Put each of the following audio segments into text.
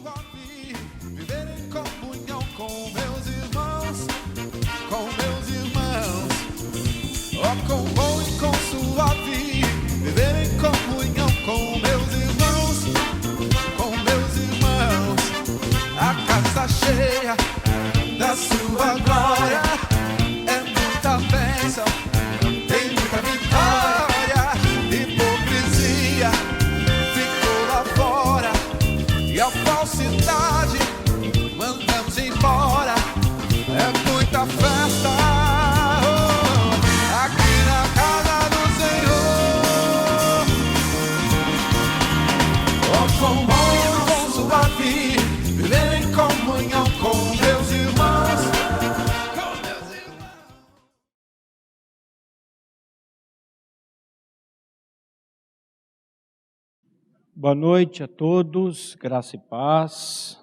suave, viver em comunhão com meus irmãos, com bom e com suave, viver em comunhão com meus irmãos, a casa cheia da sua glória, é muita bênção, tem muita vitória, hipocrisia ficou lá fora, e a falsidade mandamos embora, é muita festa aqui na casa do Senhor. Oh, com bom e com suave, viver em comunhão com meus irmãos, Boa noite a todos, graça e paz.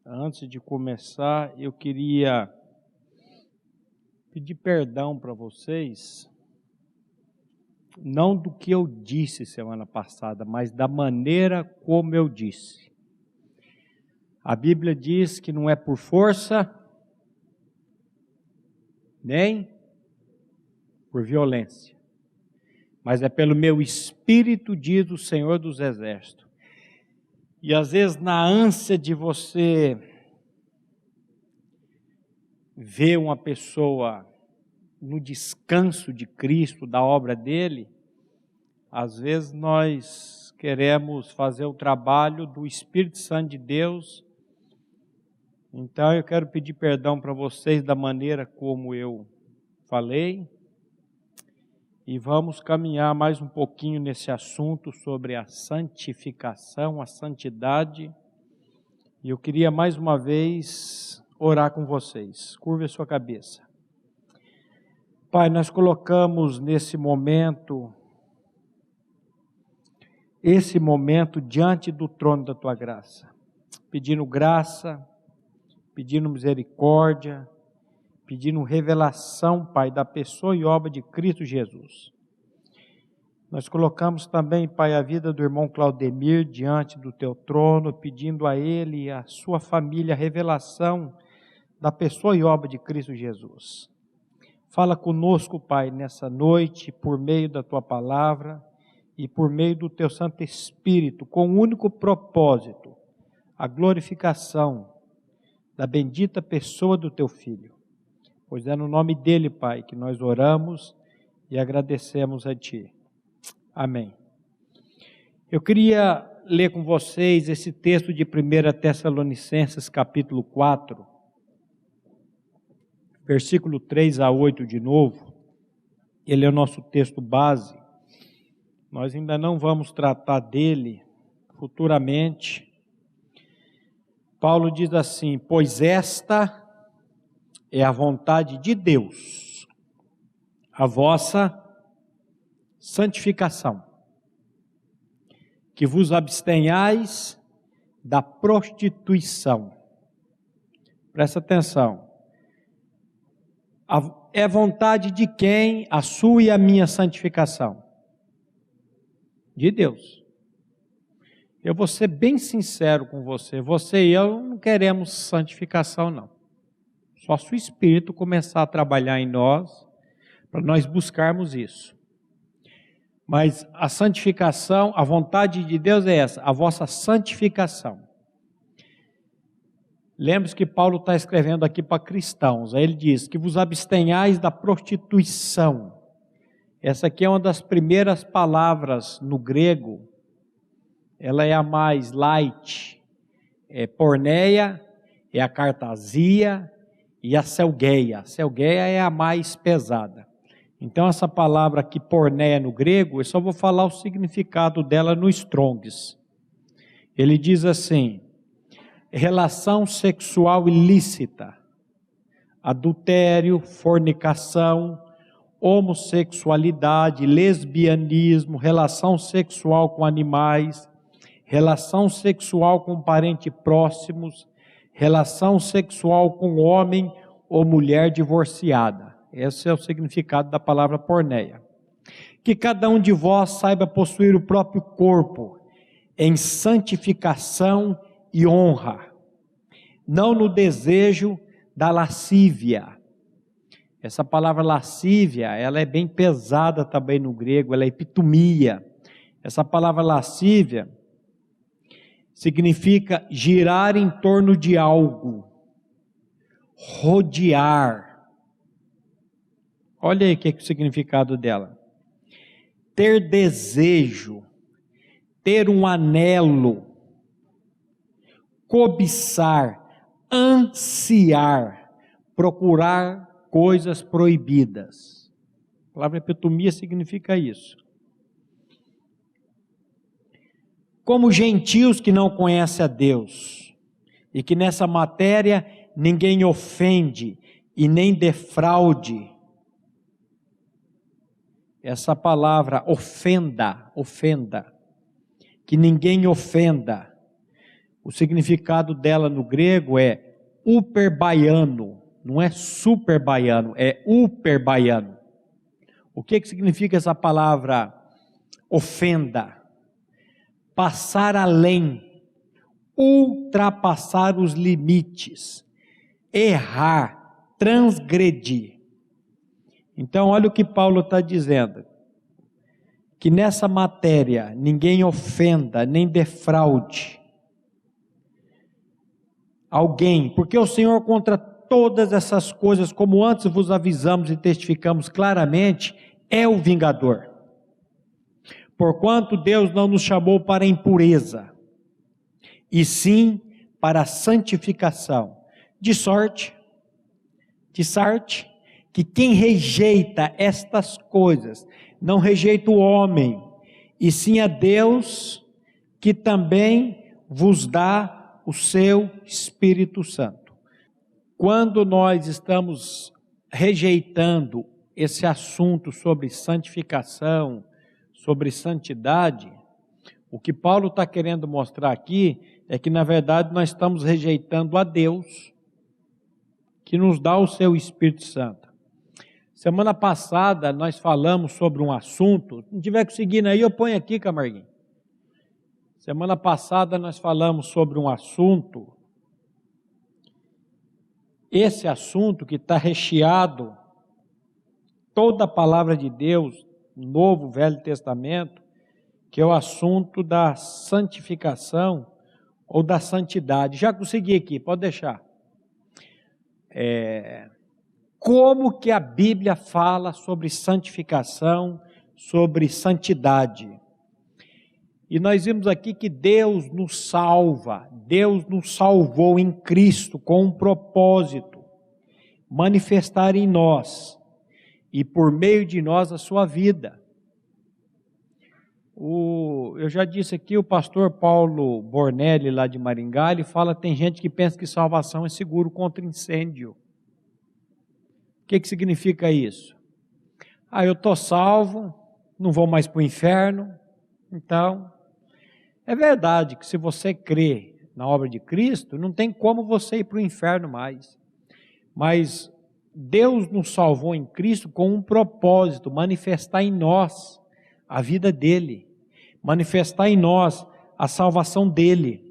Antes de começar, eu queria pedir perdão para vocês, não do que eu disse semana passada, mas da maneira como eu disse. A Bíblia diz que não é por força, nem por violência, mas é pelo meu Espírito, diz o Senhor dos Exércitos. E às vezes na ânsia de você ver uma pessoa no descanso de Cristo, da obra dele, às vezes nós queremos fazer o trabalho do Espírito Santo de Deus. Então eu quero pedir perdão para vocês da maneira como eu falei. E vamos caminhar mais um pouquinho nesse assunto sobre a santificação, a santidade. E eu queria mais uma vez orar com vocês. Curve a sua cabeça. Pai, nós colocamos esse momento diante do trono da Tua graça. Pedindo graça, pedindo misericórdia, pedindo revelação, Pai, da pessoa e obra de Cristo Jesus. Nós colocamos também, Pai, a vida do irmão Claudemir diante do Teu trono, pedindo a ele e a sua família a revelação da pessoa e obra de Cristo Jesus. Fala conosco, Pai, nessa noite, por meio da Tua palavra e por meio do Teu Santo Espírito, com o único propósito, a glorificação da bendita pessoa do Teu Filho. Pois é no nome dele, Pai, que nós oramos e agradecemos a Ti. Amém. Eu queria ler com vocês esse texto de 1 Tessalonicenses, capítulo 4, versículo 3 a 8 de novo. Ele é o nosso texto base. Nós ainda não vamos tratar dele futuramente. Paulo diz assim: pois esta é a vontade de Deus, a vossa santificação, que vos abstenhais da prostituição. Presta atenção. É vontade de quem a sua e a minha santificação? De Deus. Eu vou ser bem sincero com você. Você e eu não queremos santificação, não. Só se o Espírito começar a trabalhar em nós, para nós buscarmos isso. Mas a santificação, a vontade de Deus é essa, a vossa santificação. Lembre-se que Paulo está escrevendo aqui para cristãos. Aí ele diz que vos abstenhais da prostituição. Essa aqui é uma das primeiras palavras no grego. Ela é a mais light. É porneia, é a cartasia e a selgueia. A selgueia é a mais pesada. Então essa palavra aqui, porneia no grego, eu só vou falar o significado dela no Strongs. Ele diz assim: relação sexual ilícita, adultério, fornicação, homossexualidade, lesbianismo, relação sexual com animais, relação sexual com parentes próximos, relação sexual com homem ou mulher divorciada. Esse é o significado da palavra porneia. Que cada um de vós saiba possuir o próprio corpo em santificação e honra, não no desejo da lascívia. Essa palavra lascívia, ela é bem pesada também no grego, ela é epitomia. Essa palavra lascívia significa girar em torno de algo, rodear. Olha aí o que é o significado dela. Ter desejo, ter um anelo, cobiçar, ansiar, procurar coisas proibidas. A palavra epitomia significa isso. Como gentios que não conhecem a Deus, e que nessa matéria ninguém ofende e nem defraude. Essa palavra ofenda, que ninguém ofenda. O significado dela no grego é uperbaiano, não é superbaiano, é uperbaiano. O que significa essa palavra ofenda? Passar além, ultrapassar os limites, errar, transgredir. Então, olha o que Paulo está dizendo, que nessa matéria ninguém ofenda, nem defraude alguém, porque o Senhor contra todas essas coisas, como antes vos avisamos e testificamos claramente, é o vingador. Porquanto Deus não nos chamou para a impureza, e sim para a santificação, de sorte, que quem rejeita estas coisas, não rejeita o homem, e sim a Deus, que também vos dá o seu Espírito Santo. Quando nós estamos rejeitando esse assunto sobre santificação, sobre santidade, o que Paulo está querendo mostrar aqui é que, na verdade, nós estamos rejeitando a Deus, que nos dá o seu Espírito Santo. Semana passada nós falamos sobre um assunto, se não tiver conseguindo aí, eu ponho aqui, Camarguinho. Semana passada nós falamos sobre um assunto, esse assunto que está recheado, toda a palavra de Deus, Novo, Velho Testamento, que é o assunto da santificação ou da santidade. Já consegui aqui, pode deixar. Como que a Bíblia fala sobre santificação, sobre santidade. E nós vimos aqui que Deus nos salva, Deus nos salvou em Cristo com um propósito, manifestar em nós e por meio de nós a sua vida. Eu já disse aqui, o pastor Paulo Bornelli, lá de Maringá, ele fala, tem gente que pensa que salvação é seguro contra incêndio. O que significa isso? Eu estou salvo, não vou mais para o inferno. Então, é verdade que se você crê na obra de Cristo, não tem como você ir para o inferno mais. Mas Deus nos salvou em Cristo com um propósito, manifestar em nós a vida dele, manifestar em nós a salvação dele.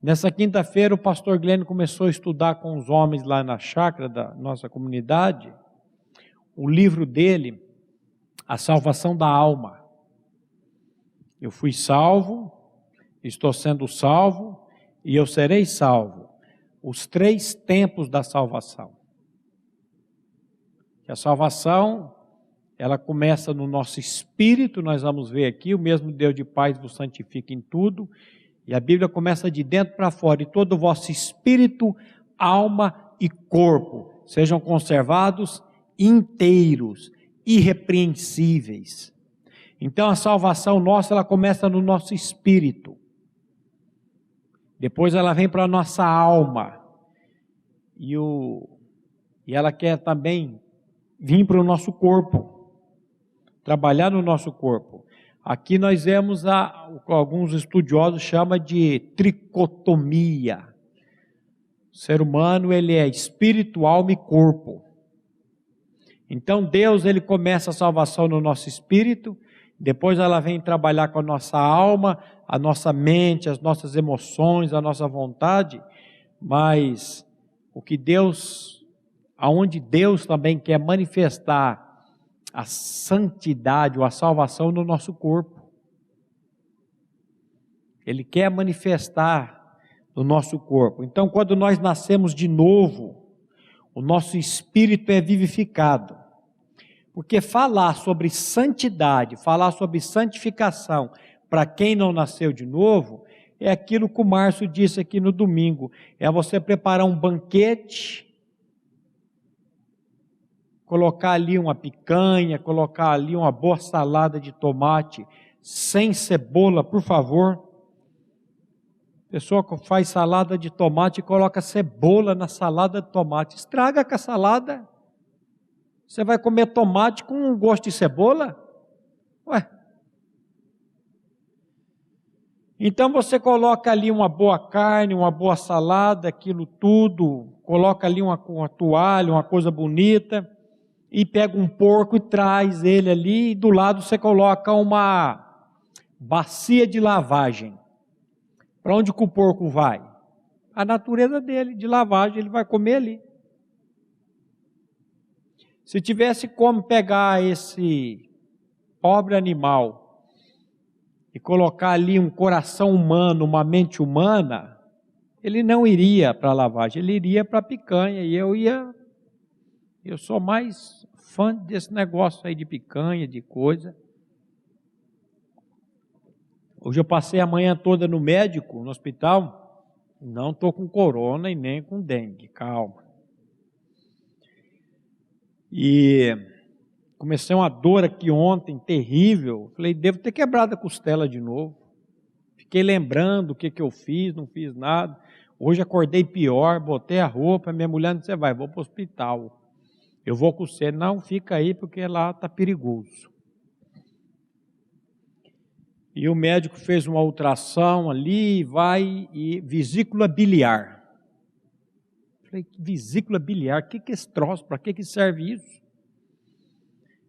Nessa quinta-feira o pastor Glenn começou a estudar com os homens lá na chácara da nossa comunidade, o livro dele, A Salvação da Alma. Eu fui salvo, estou sendo salvo e eu serei salvo. Os 3 tempos da salvação. A salvação, ela começa no nosso espírito, nós vamos ver aqui, o mesmo Deus de paz vos santifica em tudo, e a Bíblia começa de dentro para fora, e todo o vosso espírito, alma e corpo sejam conservados inteiros, irrepreensíveis. Então a salvação nossa, ela começa no nosso espírito, depois ela vem para a nossa alma, e ela quer também vir para o nosso corpo, trabalhar no nosso corpo. Aqui nós vemos, alguns estudiosos chamam de tricotomia. O ser humano, ele é espírito, alma e corpo. Então Deus, ele começa a salvação no nosso espírito, depois ela vem trabalhar com a nossa alma, a nossa mente, as nossas emoções, a nossa vontade, mas aonde Deus também quer manifestar a santidade ou a salvação no nosso corpo. Ele quer manifestar no nosso corpo. Então, quando nós nascemos de novo, o nosso espírito é vivificado. Porque falar sobre santidade, falar sobre santificação, para quem não nasceu de novo, é aquilo que o Márcio disse aqui no domingo. É você preparar um banquete, colocar ali uma picanha, colocar ali uma boa salada de tomate, sem cebola, por favor. Pessoa que faz salada de tomate e coloca cebola na salada de tomate, estraga com a salada. Você vai comer tomate com um gosto de cebola? Ué. Então você coloca ali uma boa carne, uma boa salada, aquilo tudo, coloca ali uma toalha, uma coisa bonita, e pega um porco e traz ele ali, e do lado você coloca uma bacia de lavagem. Para onde que o porco vai? A natureza dele, de lavagem, ele vai comer ali. Se tivesse como pegar esse pobre animal e colocar ali um coração humano, uma mente humana, ele não iria para a lavagem, ele iria para a picanha, e eu sou mais fã desse negócio aí de picanha, de coisa. Hoje eu passei a manhã toda no médico, no hospital, não estou com corona e nem com dengue, calma. E comecei uma dor aqui ontem, terrível. Falei, devo ter quebrado a costela de novo. Fiquei lembrando o que eu fiz, não fiz nada. Hoje acordei pior, botei a roupa, minha mulher disse, você vai, vou para o hospital. Eu vou com você. Não, fica aí porque lá está perigoso. E o médico fez uma ultrassom ali, e vesícula biliar. Falei, vesícula biliar, o que é esse troço? Para que serve isso?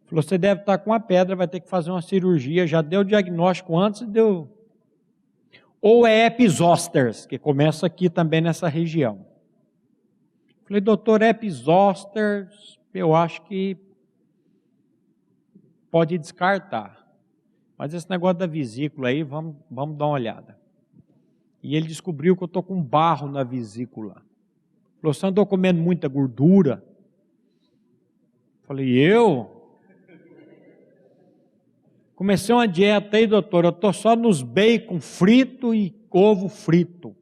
Falou, você deve estar com uma pedra, vai ter que fazer uma cirurgia. Já deu o diagnóstico antes, deu. Ou é episósteres, que começa aqui também nessa região. Falei, doutor, episósteres, eu acho que pode descartar. Mas esse negócio da vesícula aí, vamos dar uma olhada. E ele descobriu que eu estou com barro na vesícula. Falou, você andou comendo muita gordura? Falei, eu? Comecei uma dieta aí, doutor, eu estou só nos bacon frito e ovo frito.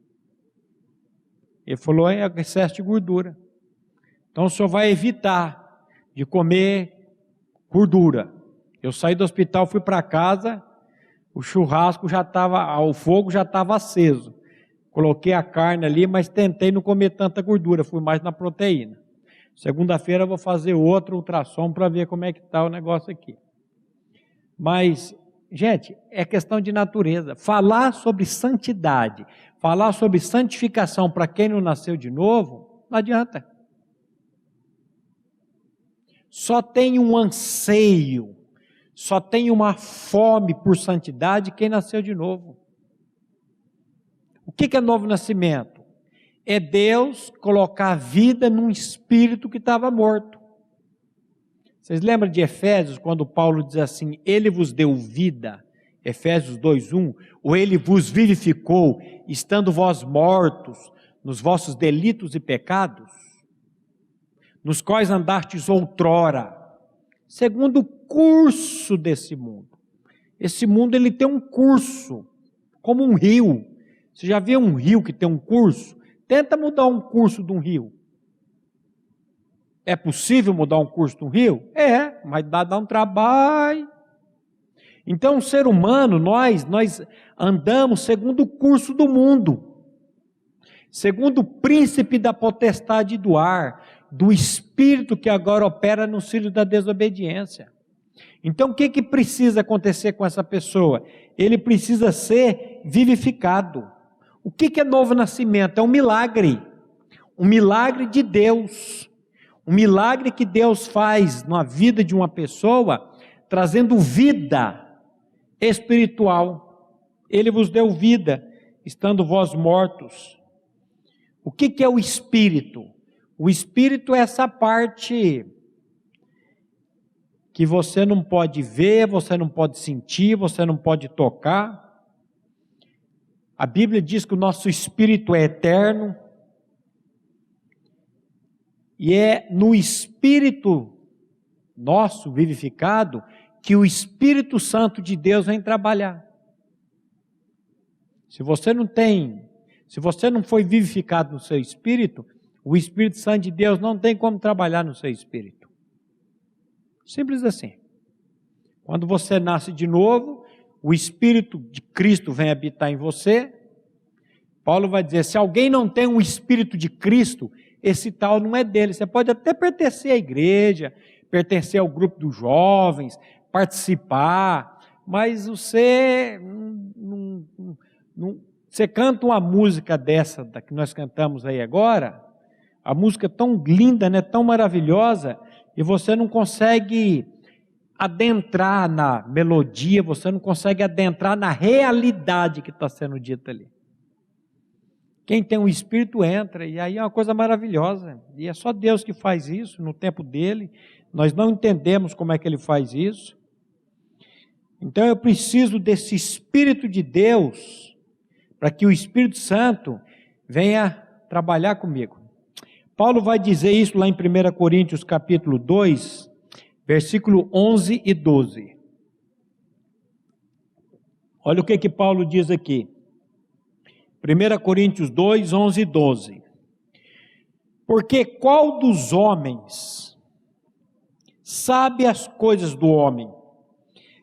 Ele falou, é excesso de gordura. Então o senhor vai evitar de comer gordura. Eu saí do hospital, fui para casa, o churrasco já estava, o fogo já estava aceso. Coloquei a carne ali, mas tentei não comer tanta gordura, fui mais na proteína. Segunda-feira eu vou fazer outro ultrassom para ver como é que está o negócio aqui. Mas, gente, é questão de natureza. Falar sobre santidade, falar sobre santificação para quem não nasceu de novo, não adianta. Só tem um anseio, só tem uma fome por santidade quem nasceu de novo. O que é novo nascimento? É Deus colocar vida num espírito que estava morto. Vocês lembram de Efésios, quando Paulo diz assim, Ele vos deu vida, Efésios 2:1, ou Ele vos vivificou, estando vós mortos nos vossos delitos e pecados, nos quais andastes outrora, segundo o curso desse mundo. Esse mundo ele tem um curso, como um rio. Você já viu um rio que tem um curso? Tenta mudar um curso de um rio. É possível mudar um curso de um rio? É, mas dá um trabalho. Então, o ser humano, nós andamos segundo o curso do mundo, segundo o príncipe da potestade do ar, do espírito que agora opera no filho da desobediência. Então, o que precisa acontecer com essa pessoa? Ele precisa ser vivificado. O que é novo nascimento? É um milagre de Deus, um milagre que Deus faz na vida de uma pessoa, trazendo vida espiritual. Ele vos deu vida, estando vós mortos. O que é o Espírito? O Espírito é essa parte que você não pode ver, você não pode sentir, você não pode tocar. A Bíblia diz que o nosso espírito é eterno. E é no espírito nosso vivificado que o Espírito Santo de Deus vem trabalhar. Se você não foi vivificado no seu espírito, o Espírito Santo de Deus não tem como trabalhar no seu espírito. Simples assim. Quando você nasce de novo, o Espírito de Cristo vem habitar em você. Paulo vai dizer, se alguém não tem um Espírito de Cristo, esse tal não é dele. Você pode até pertencer à igreja, pertencer ao grupo dos jovens, participar, mas você você canta uma música dessa que nós cantamos aí agora, a música tão linda, né, tão maravilhosa, e você não consegue adentrar na melodia, você não consegue adentrar na realidade que está sendo dita ali. Quem tem um Espírito entra, e aí é uma coisa maravilhosa, e é só Deus que faz isso, no tempo dele, nós não entendemos como é que ele faz isso. Então eu preciso desse Espírito de Deus, para que o Espírito Santo venha trabalhar comigo. Paulo vai dizer isso lá em 1 Coríntios capítulo 2, versículo 11 e 12. Olha o que Paulo diz aqui. 1 Coríntios 2, 11 e 12. Porque qual dos homens sabe as coisas do homem,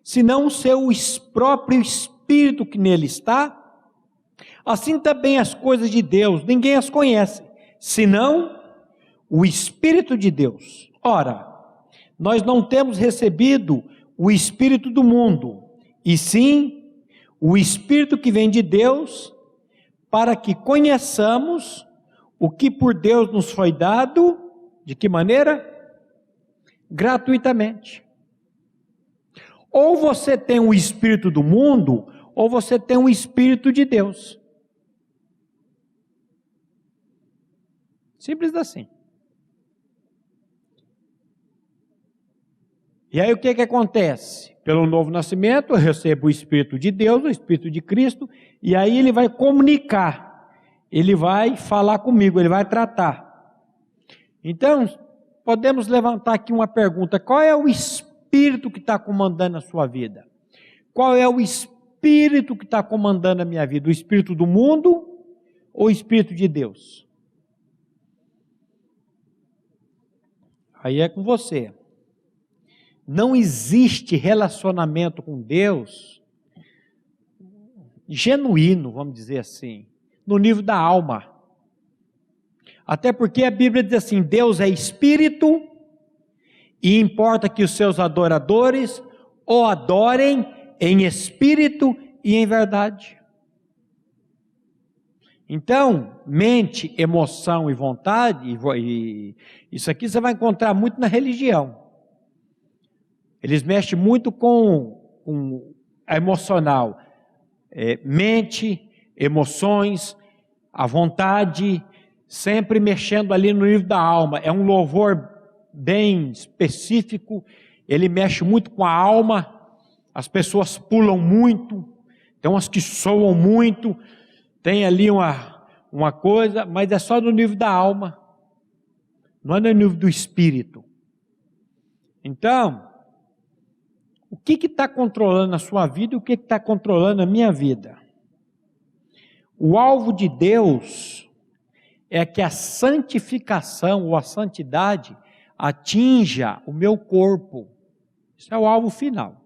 senão o seu próprio espírito que nele está? Assim também as coisas de Deus, ninguém as conhece, senão o Espírito de Deus. Ora, nós não temos recebido o Espírito do mundo, e sim o Espírito que vem de Deus, para que conheçamos o que por Deus nos foi dado, de que maneira? Gratuitamente. Ou você tem o Espírito do mundo, ou você tem o Espírito de Deus. Simples assim. E aí o que acontece? Pelo novo nascimento eu recebo o Espírito de Deus, o Espírito de Cristo, e aí ele vai comunicar, ele vai falar comigo, ele vai tratar. Então, podemos levantar aqui uma pergunta: qual é o Espírito que está comandando a sua vida? Qual é o Espírito que está comandando a minha vida? O Espírito do mundo ou o Espírito de Deus? Aí é com você. Não existe relacionamento com Deus genuíno, vamos dizer assim, no nível da alma. Até porque a Bíblia diz assim, Deus é Espírito, e importa que os seus adoradores o adorem em espírito e em verdade. Então, mente, emoção e vontade, e isso aqui você vai encontrar muito na religião. Eles mexem muito com a emocional. Mente, emoções, a vontade, sempre mexendo ali no nível da alma. É um louvor bem específico, ele mexe muito com a alma, as pessoas pulam muito, tem umas que soam muito, tem ali uma coisa, mas é só no nível da alma, não é no nível do espírito. Então, o que está controlando a sua vida e o que está controlando a minha vida? O alvo de Deus é que a santificação ou a santidade atinja o meu corpo. Isso é o alvo final.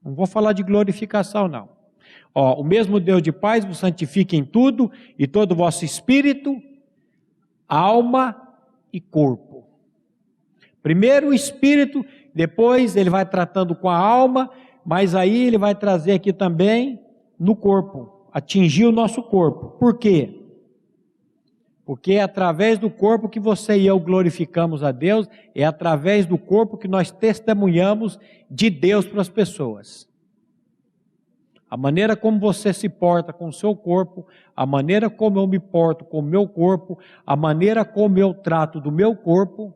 Não vou falar de glorificação, não. O mesmo Deus de paz vos santifique em tudo, e todo o vosso espírito, alma e corpo. Primeiro o espírito, depois ele vai tratando com a alma, mas aí ele vai trazer aqui também no corpo, atingir o nosso corpo. Por quê? Porque é através do corpo que você e eu glorificamos a Deus, é através do corpo que nós testemunhamos de Deus para as pessoas. A maneira como você se porta com o seu corpo, a maneira como eu me porto com o meu corpo, a maneira como eu trato do meu corpo.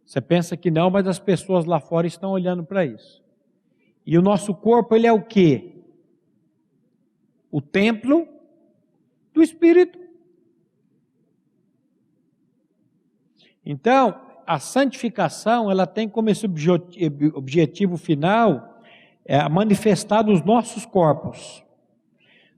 Você pensa que não, mas as pessoas lá fora estão olhando para isso. E o nosso corpo, ele é o quê? O templo do Espírito. Então, a santificação, ela tem como esse objetivo final, manifestar nos nossos corpos,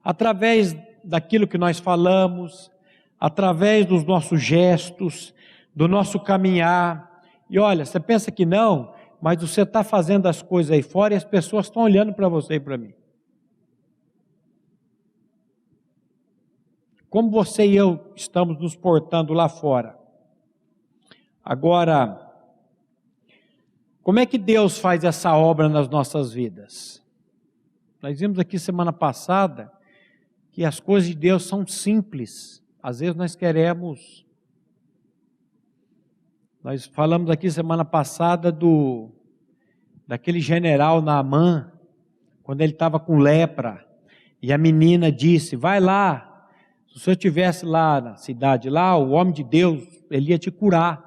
através daquilo que nós falamos, através dos nossos gestos, do nosso caminhar. E olha, você pensa que não, mas você está fazendo as coisas aí fora e as pessoas estão olhando para você e para mim. Como você e eu estamos nos portando lá fora. Agora, como é que Deus faz essa obra nas nossas vidas? Nós vimos aqui semana passada que as coisas de Deus são simples. Às vezes nós falamos aqui semana passada daquele general Naamã, quando ele estava com lepra, e a menina disse, vai lá, se você estivesse lá na cidade, lá, o homem de Deus, ele ia te curar.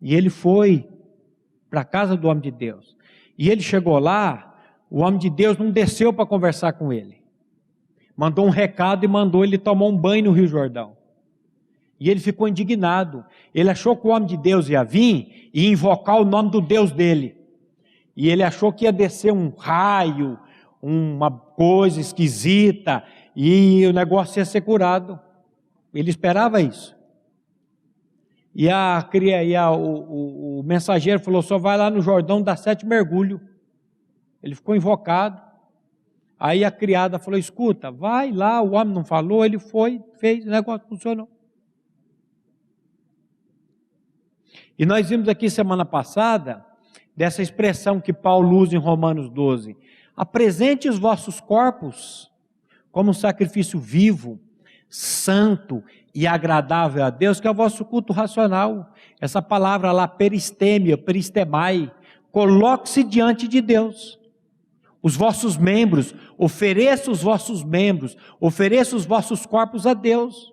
E ele foi para a casa do homem de Deus. E ele chegou lá, o homem de Deus não desceu para conversar com ele. Mandou um recado e mandou ele tomar um banho no Rio Jordão. E ele ficou indignado. Ele achou que o homem de Deus ia vir e invocar o nome do Deus dele. E ele achou que ia descer um raio, uma coisa esquisita, e o negócio ia ser curado. Ele esperava isso. E o mensageiro falou, só vai lá no Jordão, dá 7 mergulhos. Ele ficou invocado. Aí a criada falou, escuta, vai lá, o homem não falou, ele foi, fez, o negócio funcionou. E nós vimos aqui semana passada, dessa expressão que Paulo usa em Romanos 12, apresente os vossos corpos como um sacrifício vivo, santo e agradável a Deus, que é o vosso culto racional. Essa palavra lá, peristemai, coloque-se diante de Deus. Os vossos membros, ofereça os vossos membros, ofereça os vossos corpos a Deus.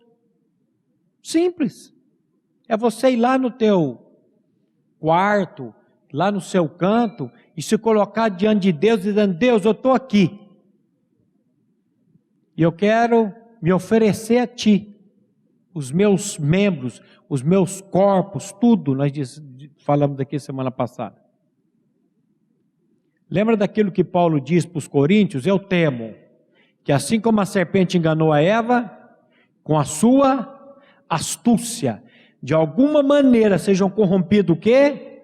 Simples. É você ir lá no teu quarto, lá no seu canto, e se colocar diante de Deus, dizendo, Deus, eu estou aqui. E eu quero me oferecer a Ti, os meus membros, os meus corpos, tudo, nós falamos aqui semana passada. Lembra daquilo que Paulo diz para os coríntios? Eu temo que assim como a serpente enganou a Eva, com a sua astúcia, de alguma maneira sejam corrompidos o quê?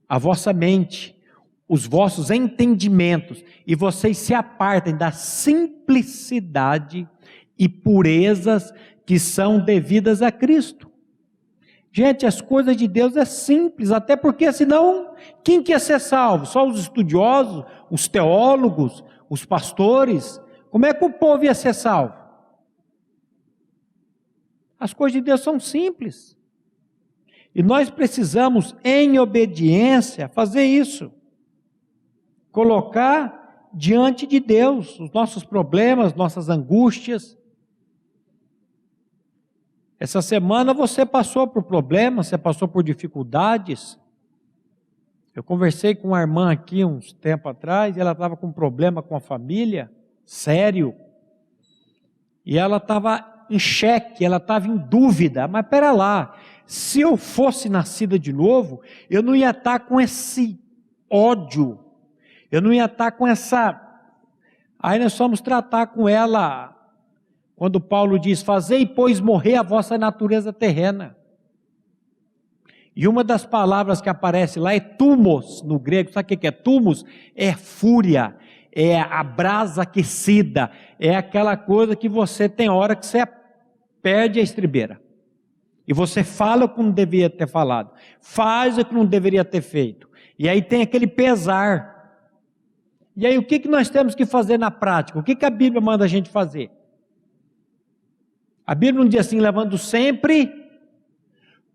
A vossa mente, os vossos entendimentos, e vocês se apartem da simplicidade e purezas que são devidas a Cristo. Gente, as coisas de Deus é simples, até porque senão, quem quer ser salvo? Só os estudiosos, os teólogos, os pastores? Como é que o povo ia ser salvo? As coisas de Deus são simples. E nós precisamos, em obediência, fazer isso. Colocar diante de Deus os nossos problemas, nossas angústias. Essa semana você passou por problemas, você passou por dificuldades. Eu conversei com uma irmã aqui uns tempo atrás, e ela estava com um problema com a família, sério. E ela estava em xeque, ela estava em dúvida. Mas espera lá, se eu fosse nascida de novo, eu não ia estar com esse ódio, eu não ia estar com essa... Aí nós fomos tratar com ela... Quando Paulo diz, fazei, pois, morrer a vossa natureza terrena. E uma das palavras que aparece lá é tumos, no grego. Sabe o que é tumos? É fúria, é a brasa aquecida, é aquela coisa que você tem hora que você perde a estribeira. E você fala o que não deveria ter falado, faz o que não deveria ter feito. E aí tem aquele pesar. E aí o que nós temos que fazer na prática? O que a Bíblia manda a gente fazer? A Bíblia não diz assim, levando sempre,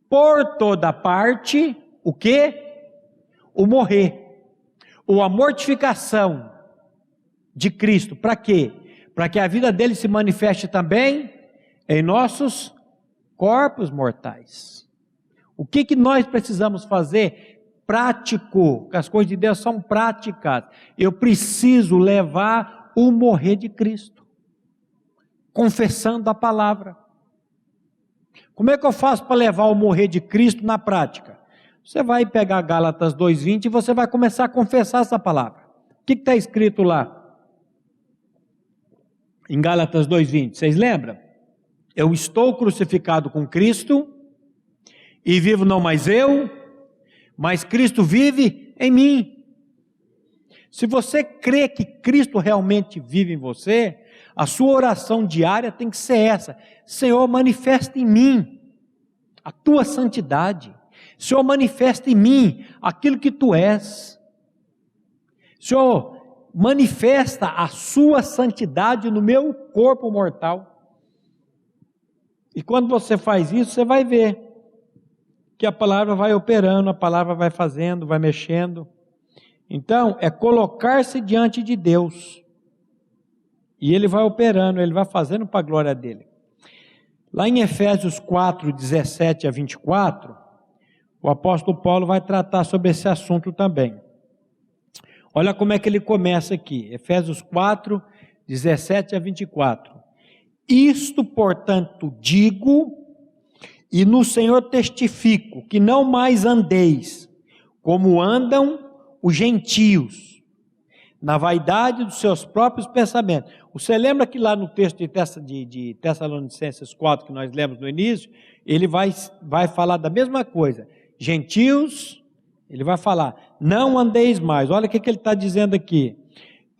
por toda parte, o quê? O morrer. ou a mortificação de Cristo. Para quê? Para que a vida dele se manifeste também em nossos corpos mortais. O que nós precisamos fazer? Prático, que as coisas de Deus são práticas. Eu preciso levar o morrer de Cristo, confessando a palavra. Como é que eu faço para levar o morrer de Cristo na prática? Você vai pegar Gálatas 2:20 e você vai começar a confessar essa palavra. O que está escrito lá? Em Gálatas 2:20, vocês lembram? Eu estou crucificado com Cristo, e vivo não mais eu, mas Cristo vive em mim. Se você crê que Cristo realmente vive em você, a sua oração diária tem que ser essa: Senhor, manifesta em mim a tua santidade. Senhor, manifesta em mim aquilo que tu és. Senhor, manifesta a sua santidade no meu corpo mortal. E quando você faz isso, você vai ver que a palavra vai operando, a palavra vai fazendo, vai mexendo. Então, é colocar-se diante de Deus. E Ele vai operando, Ele vai fazendo para a glória dEle. Lá em Efésios 4, 17 a 24, o apóstolo Paulo vai tratar sobre esse assunto também. Olha como é que ele começa aqui, Efésios 4, 17 a 24. Isto, portanto, digo, e no Senhor testifico, que não mais andeis como andam os gentios, na vaidade dos seus próprios pensamentos. Você lembra que lá no texto de Tessalonicenses 4, que nós lemos no início, ele vai falar da mesma coisa. Gentios, ele vai falar, não andeis mais. Olha o que ele está dizendo aqui.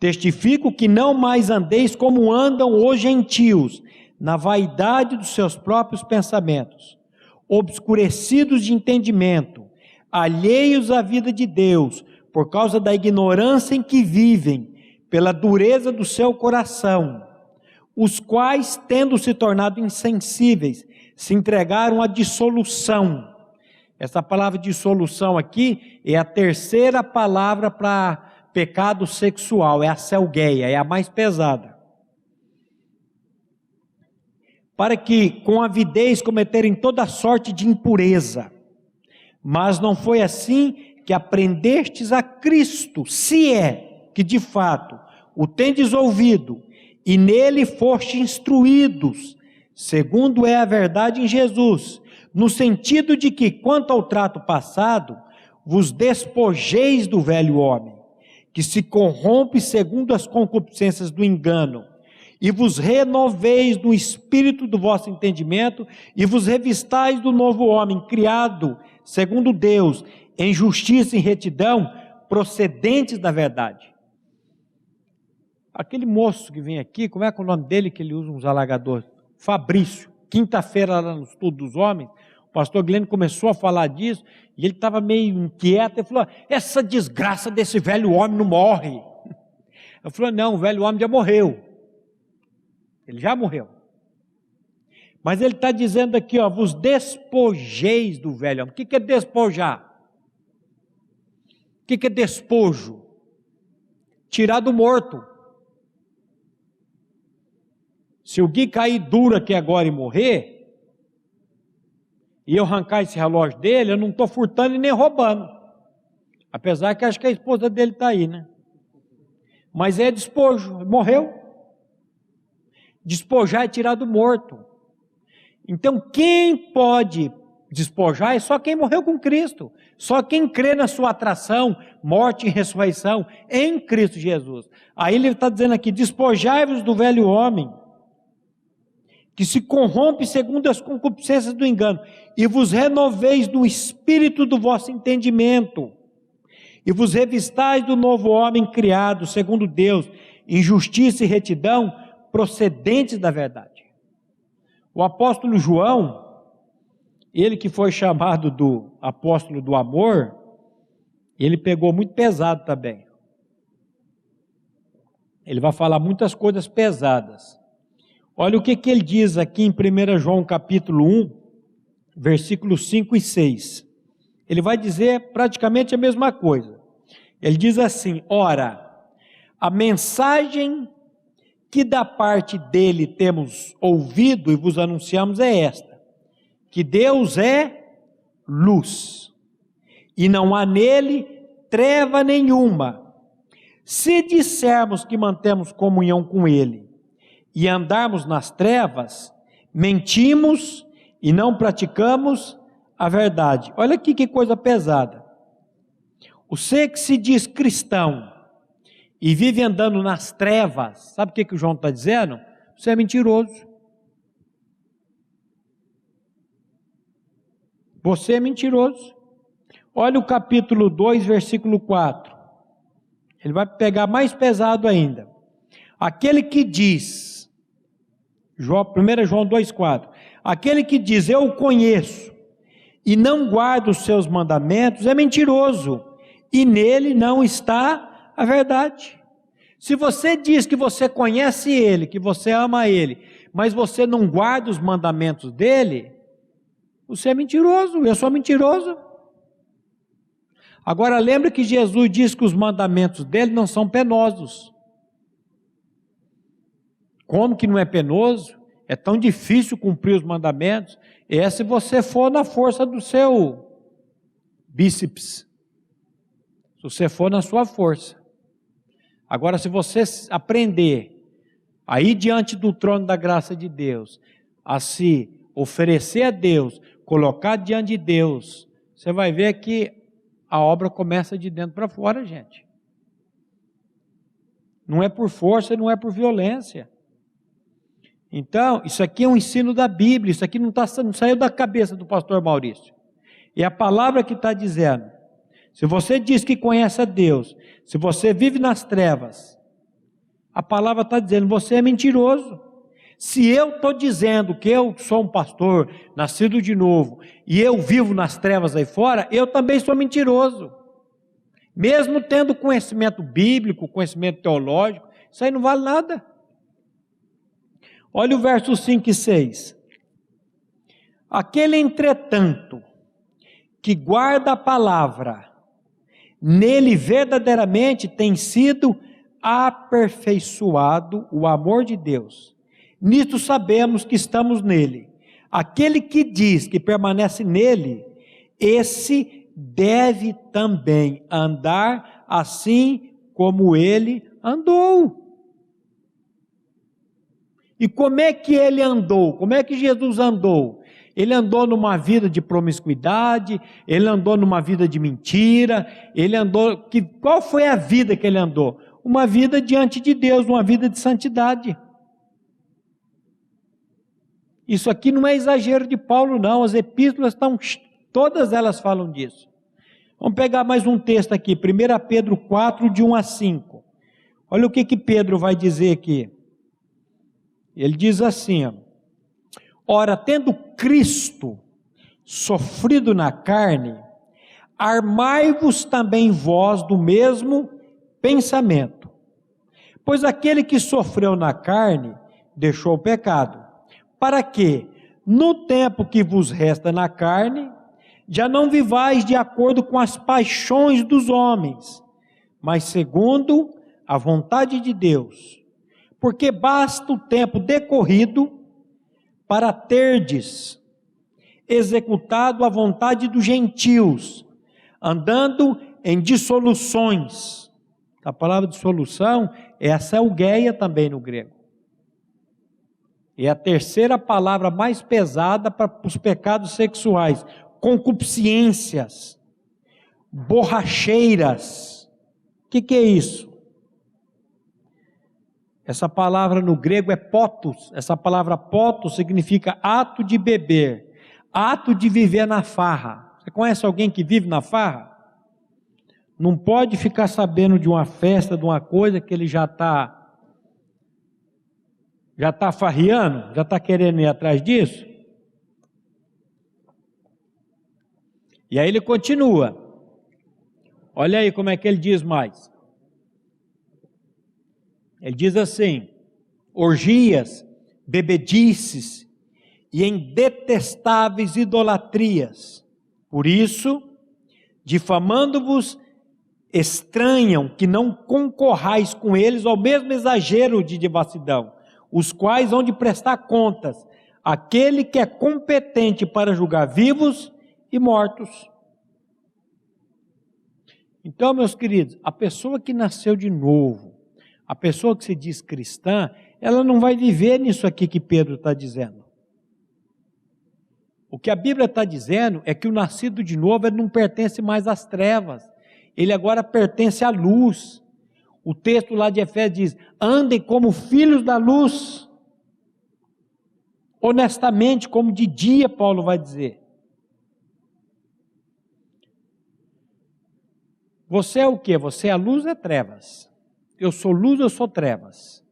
Testifico que não mais andeis como andam os gentios, na vaidade dos seus próprios pensamentos, obscurecidos de entendimento, alheios à vida de Deus, por causa da ignorância em que vivem, pela dureza do seu coração, os quais, tendo se tornado insensíveis, se entregaram à dissolução. Essa palavra dissolução aqui é a terceira palavra para pecado sexual, é a selgueia, é a mais pesada. Para que com avidez cometerem toda sorte de impureza. Mas não foi assim que aprendestes a Cristo, se é que de fato o tendes ouvido, e nele foste instruídos, segundo é a verdade em Jesus, no sentido de que, quanto ao trato passado, vos despojeis do velho homem, que se corrompe segundo as concupiscências do engano, e vos renoveis do espírito do vosso entendimento, e vos revistais do novo homem, criado segundo Deus, em justiça e retidão, procedentes da verdade. Aquele moço que vem aqui, como é que é o nome dele, que ele usa uns alagadores? Fabrício. Quinta-feira lá no estudo dos homens, o pastor Glênio começou a falar disso, e ele estava meio inquieto, ele falou, essa desgraça desse velho homem não morre. Eu falei, não, o velho homem já morreu. Ele já morreu. Mas ele está dizendo aqui, ó, vos despojeis do velho homem. O que é despojar? O que é despojo? Tirar do morto. Se o Gui cair duro aqui agora e morrer, e eu arrancar esse relógio dele, eu não estou furtando e nem roubando. Apesar que acho que a esposa dele está aí, né? Mas é despojo, morreu. Despojar é tirar do morto. Então quem pode despojar é só quem morreu com Cristo. Só quem crê na sua atração, morte e ressurreição em Cristo Jesus. Aí ele está dizendo aqui, despojai-vos do velho homem, que se corrompe segundo as concupiscências do engano, e vos renoveis do espírito do vosso entendimento, e vos revistais do novo homem criado segundo Deus, em justiça e retidão, procedentes da verdade. O apóstolo João, ele que foi chamado do apóstolo do amor, ele pegou muito pesado também. Ele vai falar muitas coisas pesadas. Olha o que ele diz aqui em 1 João capítulo 1, versículos 5 e 6. Ele vai dizer praticamente a mesma coisa. Ele diz assim: ora, a mensagem que da parte dele temos ouvido e vos anunciamos é esta, que Deus é luz, e não há nele treva nenhuma. Se dissermos que mantemos comunhão com ele e andarmos nas trevas, mentimos e não praticamos a verdade. Olha aqui que coisa pesada. Você que se diz cristão e vive andando nas trevas, sabe o que o João está dizendo? Você é mentiroso. Você é mentiroso. Olha o capítulo 2, versículo 4. Ele vai pegar mais pesado ainda. Aquele que diz, 1 João 2,4, aquele que diz, eu o conheço, e não guarda os seus mandamentos, é mentiroso, e nele não está a verdade. Se você diz que você conhece ele, que você ama ele, mas você não guarda os mandamentos dele, você é mentiroso, eu sou mentiroso. Agora lembre que Jesus diz que os mandamentos dele não são penosos. Como que não é penoso? É tão difícil cumprir os mandamentos. É se você for na força do seu bíceps. Se você for na sua força. Agora, se você aprender a ir diante do trono da graça de Deus, a se oferecer a Deus, colocar diante de Deus, você vai ver que a obra começa de dentro para fora, gente. Não é por força, não é por violência. Então, isso aqui é um ensino da Bíblia, isso aqui não saiu da cabeça do pastor Maurício. É a palavra que está dizendo. Se você diz que conhece a Deus, se você vive nas trevas, a palavra está dizendo, você é mentiroso. Se eu estou dizendo que eu sou um pastor, nascido de novo, e eu vivo nas trevas aí fora, eu também sou mentiroso. Mesmo tendo conhecimento bíblico, conhecimento teológico, isso aí não vale nada. Olha o verso 5 e 6. Aquele, entretanto, que guarda a palavra, nele verdadeiramente tem sido aperfeiçoado o amor de Deus. Nisto sabemos que estamos nele. Aquele que diz que permanece nele, esse deve também andar assim como ele andou. E como é que ele andou? Como é que Jesus andou? Ele andou numa vida de promiscuidade, ele andou numa vida de mentira, ele andou... Qual foi a vida que ele andou? Uma vida diante de Deus, uma vida de santidade. Isso aqui não é exagero de Paulo, não. As epístolas estão, todas elas falam disso. Vamos pegar mais um texto aqui, 1 Pedro 4, de 1 a 5. Olha o que Pedro vai dizer aqui. Ele diz assim, ó, ora, tendo Cristo sofrido na carne, armai-vos também vós do mesmo pensamento. Pois aquele que sofreu na carne, deixou o pecado, para que, no tempo que vos resta na carne, já não vivais de acordo com as paixões dos homens, mas segundo a vontade de Deus. Porque basta o tempo decorrido para terdes executado a vontade dos gentios, andando em dissoluções. A palavra dissolução é a selgueia também no grego. É a terceira palavra mais pesada para os pecados sexuais. Concupiscências, borracheiras. O que é isso? Essa palavra no grego é potos. Essa palavra potos significa ato de beber, ato de viver na farra. Você conhece alguém que vive na farra? Não pode ficar sabendo de uma festa, de uma coisa que ele já está farriando, já está querendo ir atrás disso. E aí ele continua. Olha aí como é que ele diz mais. Ele diz assim, orgias, bebedices e em detestáveis idolatrias. Por isso, difamando-vos estranham que não concorrais com eles ao mesmo exagero de devassidão, os quais hão de prestar contas àquele que é competente para julgar vivos e mortos. Então, meus queridos, a pessoa que nasceu de novo, a pessoa que se diz cristã, ela não vai viver nisso aqui que Pedro está dizendo. O que a Bíblia está dizendo é que o nascido de novo ele não pertence mais às trevas, ele agora pertence à luz. O texto lá de Efésios diz: andem como filhos da luz, honestamente, como de dia, Paulo vai dizer. Você é o quê? Você é a luz ou é trevas? Eu sou luz ou eu sou trevas?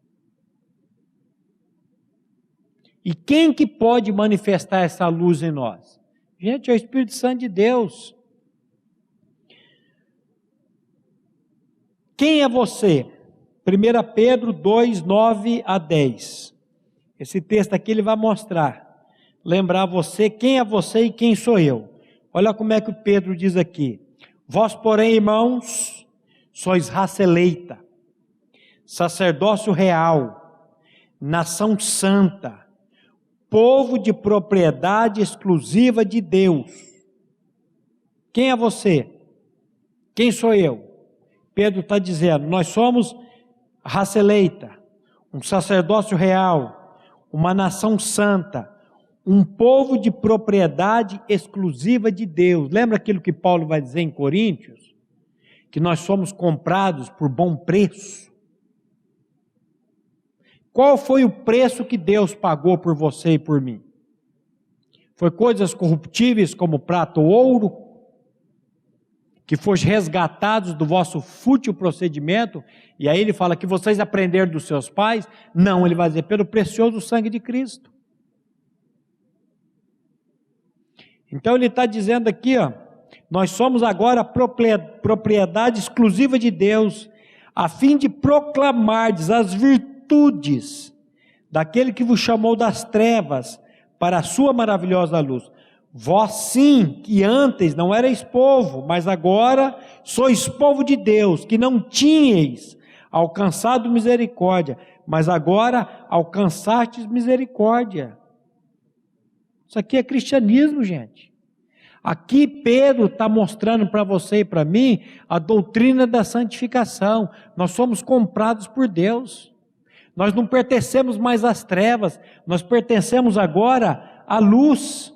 E quem que pode manifestar essa luz em nós? Gente, é o Espírito Santo de Deus. Quem é você? 1 Pedro 2, 9 a 10. Esse texto aqui ele vai mostrar, lembrar você quem é você e quem sou eu. Olha como é que o Pedro diz aqui: vós, porém, irmãos, sois raça eleita, sacerdócio real, nação santa, povo de propriedade exclusiva de Deus. Quem é você? Quem sou eu? Pedro está dizendo, nós somos raça eleita, um sacerdócio real, uma nação santa, um povo de propriedade exclusiva de Deus. Lembra aquilo que Paulo vai dizer em Coríntios? Que nós somos comprados por bom preço. Qual foi o preço que Deus pagou por você e por mim? Foi coisas corruptíveis como prata ou ouro? Que foram resgatados do vosso fútil procedimento? E aí ele fala que vocês aprenderam dos seus pais? Não, ele vai dizer, pelo precioso sangue de Cristo. Então ele está dizendo aqui, ó, nós somos agora propriedade exclusiva de Deus, a fim de proclamardes as virtudes daquele que vos chamou das trevas para a sua maravilhosa luz. Vós sim, que antes não erais povo, mas agora sois povo de Deus, que não tinhais alcançado misericórdia, mas agora alcançastes misericórdia. Isso aqui é cristianismo, gente. Aqui Pedro está mostrando para você e para mim a doutrina da santificação. Nós somos comprados por Deus. Nós não pertencemos mais às trevas, nós pertencemos agora à luz.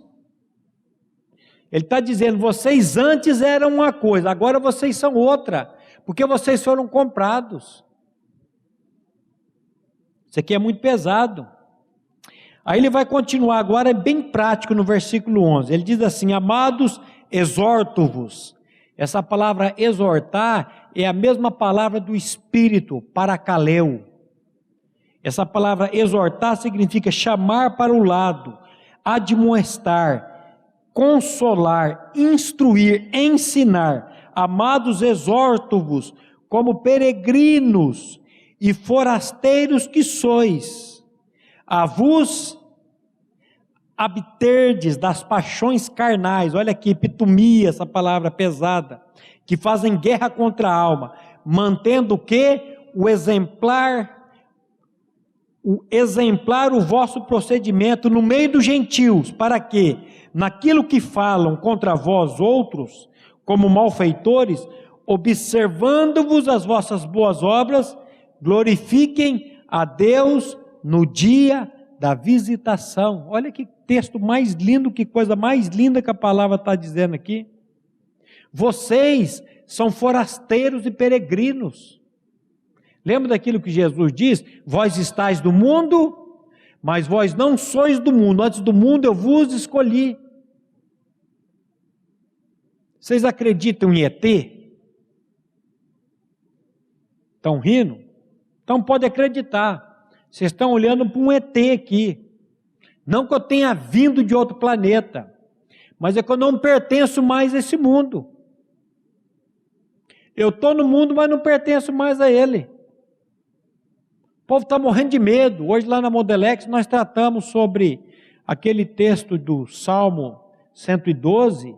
Ele está dizendo, vocês antes eram uma coisa, agora vocês são outra, porque vocês foram comprados. Isso aqui é muito pesado. Aí ele vai continuar agora, é bem prático no versículo 11, ele diz assim, amados, exorto-vos. Essa palavra exortar é a mesma palavra do Espírito, parakaleo. Essa palavra exortar significa chamar para o lado, admoestar, consolar, instruir, ensinar. Amados, exorto-vos, como peregrinos e forasteiros que sois, a vos abterdes das paixões carnais. Olha aqui, epitomia, essa palavra pesada, que fazem guerra contra a alma, mantendo o quê? O exemplar o vosso procedimento no meio dos gentios, para que, naquilo que falam contra vós outros, como malfeitores, observando-vos as vossas boas obras, glorifiquem a Deus no dia da visitação. Olha que texto mais lindo, que coisa mais linda que a palavra está dizendo aqui. Vocês são forasteiros e peregrinos. Lembra daquilo que Jesus diz? Vós estáis do mundo, mas vós não sois do mundo. Antes do mundo eu vos escolhi. Vocês acreditam em ET? Estão rindo? Então pode acreditar. Vocês estão olhando para um ET aqui. Não que eu tenha vindo de outro planeta, mas é que eu não pertenço mais a esse mundo. Eu estou no mundo, mas não pertenço mais a ele. O povo está morrendo de medo. Hoje lá na Modelex nós tratamos sobre aquele texto do Salmo 112.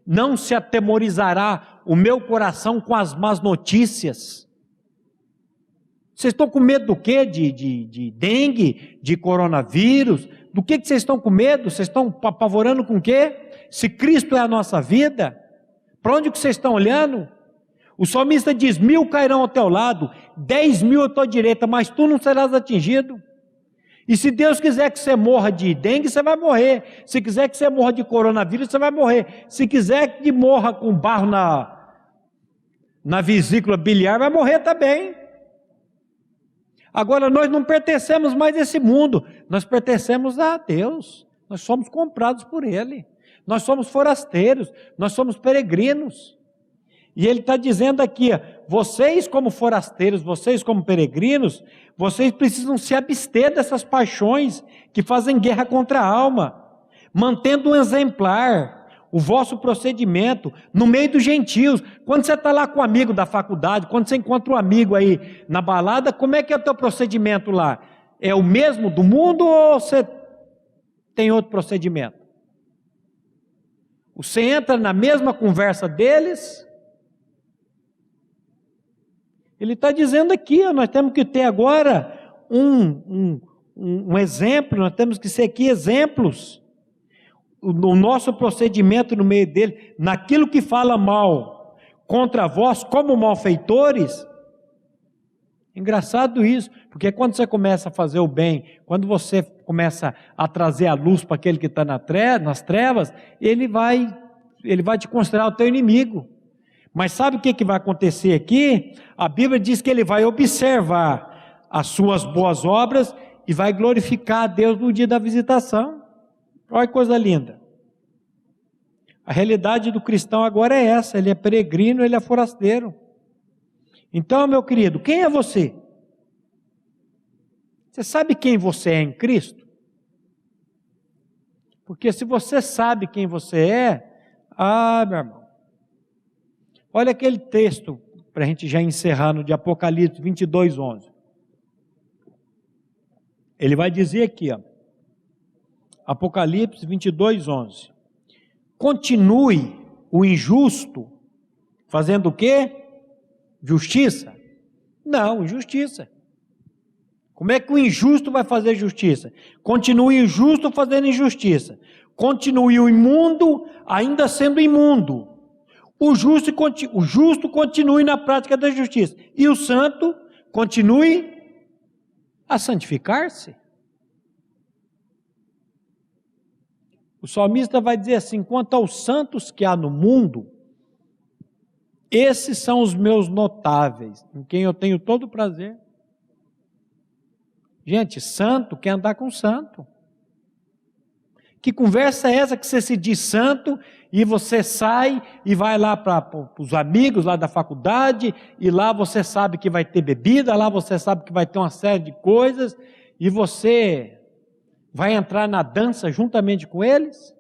Não se atemorizará o meu coração com as más notícias. Vocês estão com medo do quê? De dengue, de coronavírus? Do que vocês estão com medo? Vocês estão apavorando com o quê? Se Cristo é a nossa vida, para onde que vocês estão olhando? O salmista diz, 1000 cairão ao teu lado, 10.000 à tua direita, mas tu não serás atingido. E se Deus quiser que você morra de dengue, você vai morrer. Se quiser que você morra de coronavírus, você vai morrer. Se quiser que morra com barro na vesícula biliar, vai morrer também. Agora, nós não pertencemos mais a esse mundo, nós pertencemos a Deus, nós somos comprados por Ele, nós somos forasteiros, nós somos peregrinos, e Ele está dizendo aqui, vocês como forasteiros, vocês como peregrinos, vocês precisam se abster dessas paixões que fazem guerra contra a alma, mantendo um exemplar, o vosso procedimento, no meio dos gentios. Quando você está lá com um amigo da faculdade, quando você encontra um amigo aí na balada, como é que é o teu procedimento lá? É o mesmo do mundo ou você tem outro procedimento? Você entra na mesma conversa deles? Ele está dizendo aqui, nós temos que ter agora um exemplo, nós temos que ser aqui exemplos. O nosso procedimento no meio dele, naquilo que fala mal contra vós, como malfeitores. Engraçado isso, porque quando você começa a fazer o bem, quando você começa a trazer a luz para aquele que está nas trevas, ele vai te considerar o teu inimigo. Mas sabe o que vai acontecer aqui? A Bíblia diz que ele vai observar as suas boas obras e vai glorificar a Deus no dia da visitação. Olha que coisa linda. A realidade do cristão agora é essa, ele é peregrino, ele é forasteiro. Então, meu querido, quem é você? Você sabe quem você é em Cristo? Porque se você sabe quem você é, meu irmão, olha aquele texto, para a gente já encerrar, de Apocalipse 22:11. Ele vai dizer aqui, Apocalipse 22:11. Continue o injusto fazendo o quê? Justiça? Não, injustiça. Como é que o injusto vai fazer justiça? Continue o injusto fazendo injustiça. Continue o imundo ainda sendo imundo. O justo continue na prática da justiça. E o santo continue a santificar-se. O salmista vai dizer assim, quanto aos santos que há no mundo, esses são os meus notáveis, em quem eu tenho todo o prazer. Gente, santo quer andar com santo. Que conversa é essa que você se diz santo e você sai e vai lá para os amigos lá da faculdade e lá você sabe que vai ter bebida, lá você sabe que vai ter uma série de coisas e você vai entrar na dança juntamente com eles?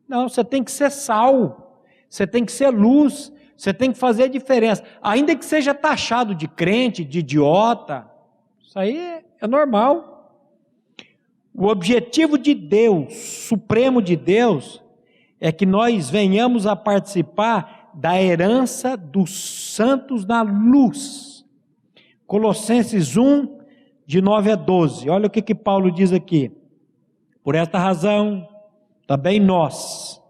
Não, você tem que ser sal, você tem que ser luz, você tem que fazer a diferença, ainda que seja taxado de crente, de idiota, isso aí é normal. O objetivo de Deus, supremo de Deus, é que nós venhamos a participar da herança dos santos na luz. Colossenses 1, de 9 a 12, olha o que Paulo diz aqui. Por esta razão, também nós,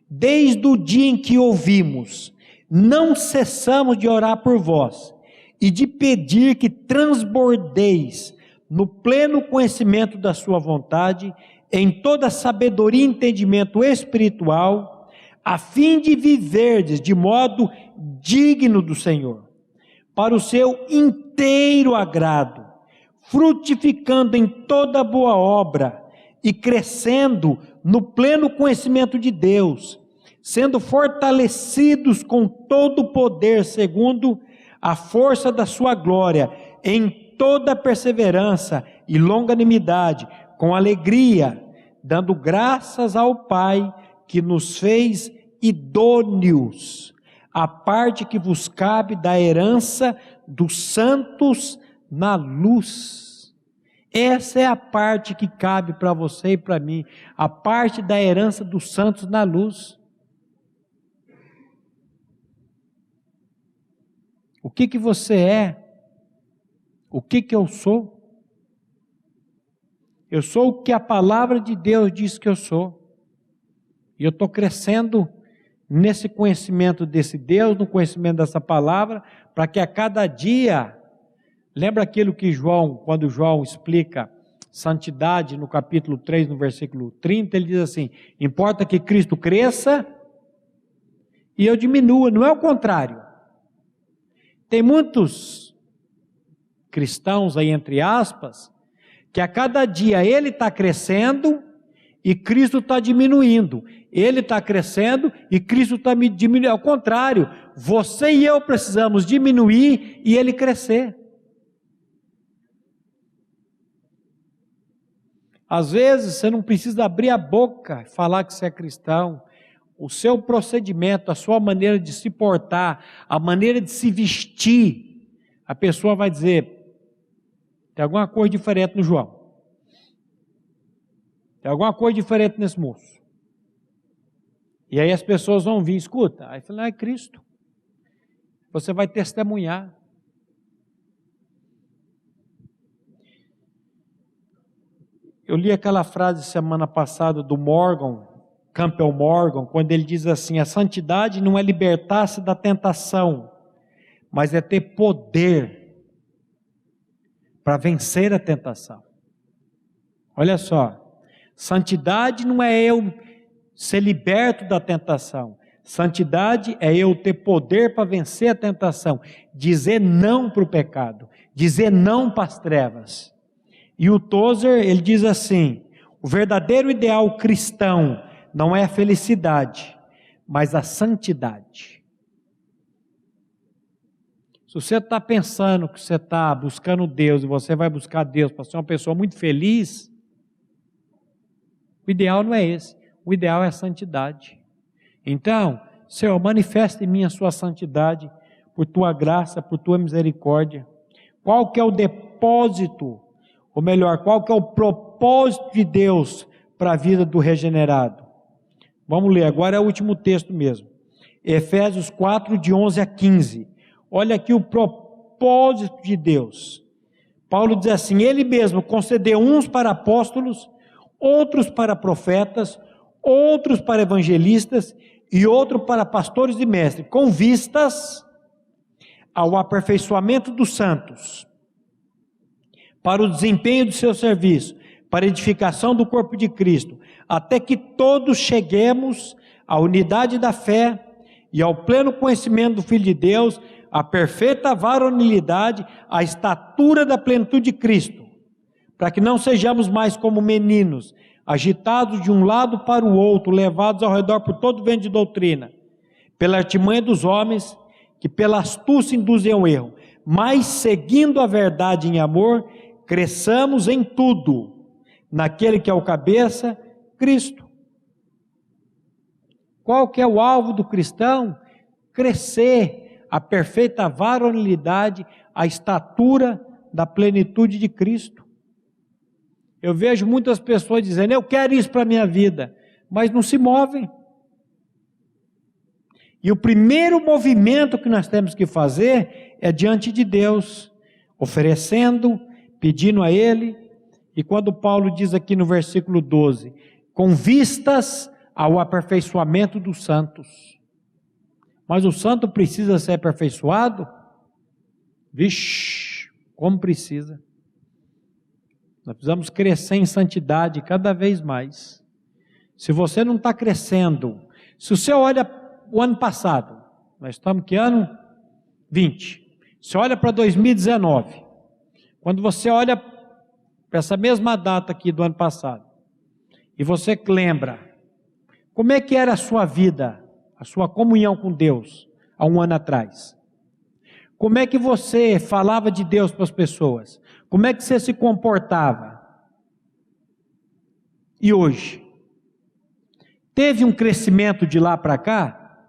desde o dia em que ouvimos, não cessamos de orar por vós, e de pedir que transbordeis no pleno conhecimento da sua vontade, em toda sabedoria e entendimento espiritual, a fim de viverdes de modo digno do Senhor, para o seu inteiro agrado, frutificando em toda boa obra e crescendo no pleno conhecimento de Deus, sendo fortalecidos com todo o poder segundo a força da sua glória, em toda perseverança e longanimidade, com alegria, dando graças ao Pai que nos fez idôneos, a parte que vos cabe da herança dos santos na luz. Essa é a parte que cabe para você e para mim, a parte da herança dos santos na luz. O que você é? O que eu sou? Eu sou o que a palavra de Deus diz que eu sou. E eu estou crescendo nesse conhecimento desse Deus, no conhecimento dessa palavra, para que a cada dia, lembra aquilo que quando João explica santidade no capítulo 3, no versículo 30, ele diz assim: importa que Cristo cresça e eu diminua, não é o contrário. Tem muitos cristãos aí, entre aspas, que a cada dia ele está crescendo e Cristo está diminuindo. Ele está crescendo e Cristo está diminuindo. Ao contrário, você e eu precisamos diminuir e ele crescer. Às vezes você não precisa abrir a boca e falar que você é cristão. O seu procedimento, a sua maneira de se portar, a maneira de se vestir, a pessoa vai dizer: tem alguma coisa diferente no João. Tem alguma coisa diferente nesse moço. E aí as pessoas vão vir, escuta. Aí fala: é Cristo. Você vai testemunhar. Eu li aquela frase semana passada do Campbell Morgan, quando ele diz assim: a santidade não é libertar-se da tentação, mas é ter poder para vencer a tentação. Olha só, santidade não é eu ser liberto da tentação. Santidade é eu ter poder para vencer a tentação, dizer não para o pecado, dizer não para as trevas. E o Tozer, ele diz assim: o verdadeiro ideal cristão não é a felicidade, mas a santidade. Se você está pensando que você está buscando Deus e você vai buscar Deus para ser uma pessoa muito feliz, o ideal não é esse. O ideal é a santidade. Então, Senhor, manifesta em mim a sua santidade, por tua graça, por tua misericórdia. Qual que é o depósito, ou melhor, qual que é o propósito de Deus para a vida do regenerado? Vamos ler, agora é o último texto mesmo. Efésios 4, de 11 a 15. Olha aqui o propósito de Deus. Paulo diz assim: Ele mesmo concedeu uns para apóstolos, outros para profetas, outros para evangelistas e outros para pastores e mestres, com vistas ao aperfeiçoamento dos santos, para o desempenho do seu serviço, para a edificação do corpo de Cristo, até que todos cheguemos à unidade da fé e ao pleno conhecimento do Filho de Deus, à perfeita varonilidade, à estatura da plenitude de Cristo, para que não sejamos mais como meninos, agitados de um lado para o outro, levados ao redor por todo vento de doutrina, pela artimanha dos homens, que pela astúcia induzem ao erro, mas seguindo a verdade em amor, cresçamos em tudo, naquele que é o cabeça, Cristo. Qual que é o alvo do cristão? Crescer a perfeita varonilidade, a estatura da plenitude de Cristo. Eu vejo muitas pessoas dizendo: eu quero isso para a minha vida, mas não se movem. E o primeiro movimento que nós temos que fazer é diante de Deus, oferecendo, pedindo a Ele. E quando Paulo diz aqui no versículo 12, com vistas ao aperfeiçoamento dos santos. Mas o santo precisa ser aperfeiçoado? Vixe, como precisa. Nós precisamos crescer em santidade cada vez mais. Se você não está crescendo, se você olha o ano passado, nós estamos que ano? 20. Você olha para 2019, quando você olha para essa mesma data aqui do ano passado, e você lembra, como é que era a sua vida, a sua comunhão com Deus, há um ano atrás? Como é que você falava de Deus para as pessoas? Como é que você se comportava? E hoje? Teve um crescimento de lá para cá?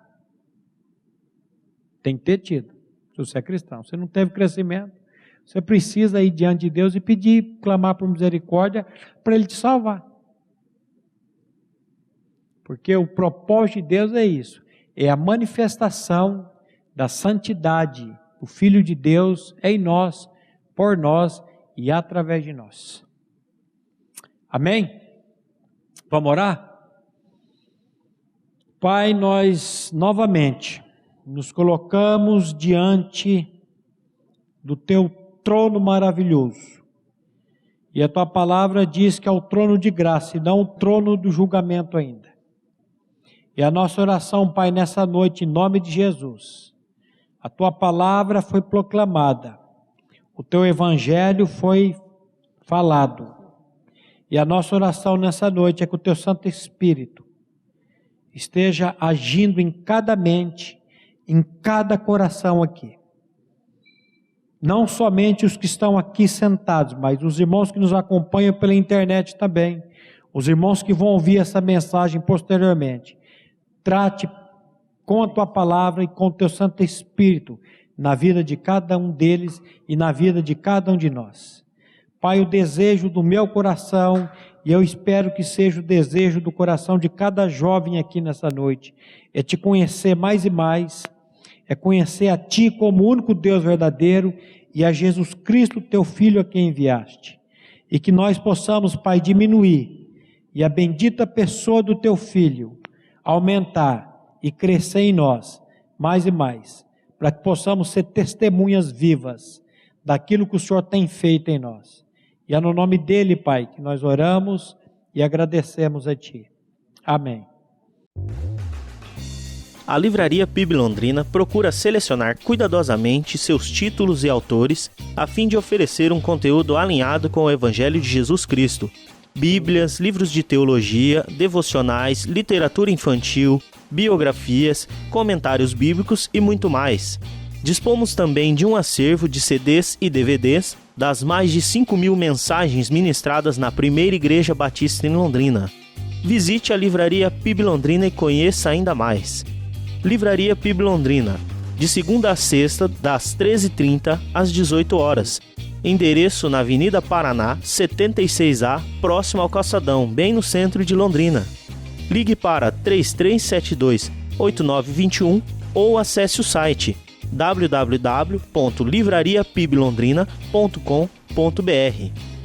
Tem que ter tido, se você é cristão. Se não teve crescimento, você precisa ir diante de Deus e pedir, clamar por misericórdia, para Ele te salvar. Porque o propósito de Deus é isso, é a manifestação da santidade o Filho de Deus em nós, por nós e através de nós. Amém? Vamos orar? Pai, nós novamente nos colocamos diante do Teu trono maravilhoso. E a Tua palavra diz que é o trono de graça e não o trono do julgamento ainda. E a nossa oração, Pai, nessa noite, em nome de Jesus, a Tua palavra foi proclamada, o Teu evangelho foi falado. E a nossa oração nessa noite é que o Teu Santo Espírito esteja agindo em cada mente, em cada coração aqui. Não somente os que estão aqui sentados, mas os irmãos que nos acompanham pela internet também, os irmãos que vão ouvir essa mensagem posteriormente. Trate com a Tua palavra e com o Teu Santo Espírito na vida de cada um deles e na vida de cada um de nós. Pai, o desejo do meu coração, e eu espero que seja o desejo do coração de cada jovem aqui nessa noite, é Te conhecer mais e mais, é conhecer a Ti como o único Deus verdadeiro e a Jesus Cristo, Teu Filho, a quem enviaste. E que nós possamos, Pai, diminuir e a bendita pessoa do Teu Filho aumentar e crescer em nós mais e mais, para que possamos ser testemunhas vivas daquilo que o Senhor tem feito em nós. E é no nome dEle, Pai, que nós oramos e agradecemos a Ti. Amém. A Livraria PIB Londrina procura selecionar cuidadosamente seus títulos e autores a fim de oferecer um conteúdo alinhado com o Evangelho de Jesus Cristo. Bíblias, livros de teologia, devocionais, literatura infantil, biografias, comentários bíblicos e muito mais. Dispomos também de um acervo de CDs e DVDs das mais de 5.000 mensagens ministradas na Primeira Igreja Batista em Londrina. Visite a Livraria PIB Londrina e conheça ainda mais. Livraria PIB Londrina, de segunda a sexta, das 13h30 às 18 horas. Endereço na Avenida Paraná, 76A, próximo ao Calçadão, bem no centro de Londrina. Ligue para 3372-8921 ou acesse o site www.livrariapiblondrina.com.br.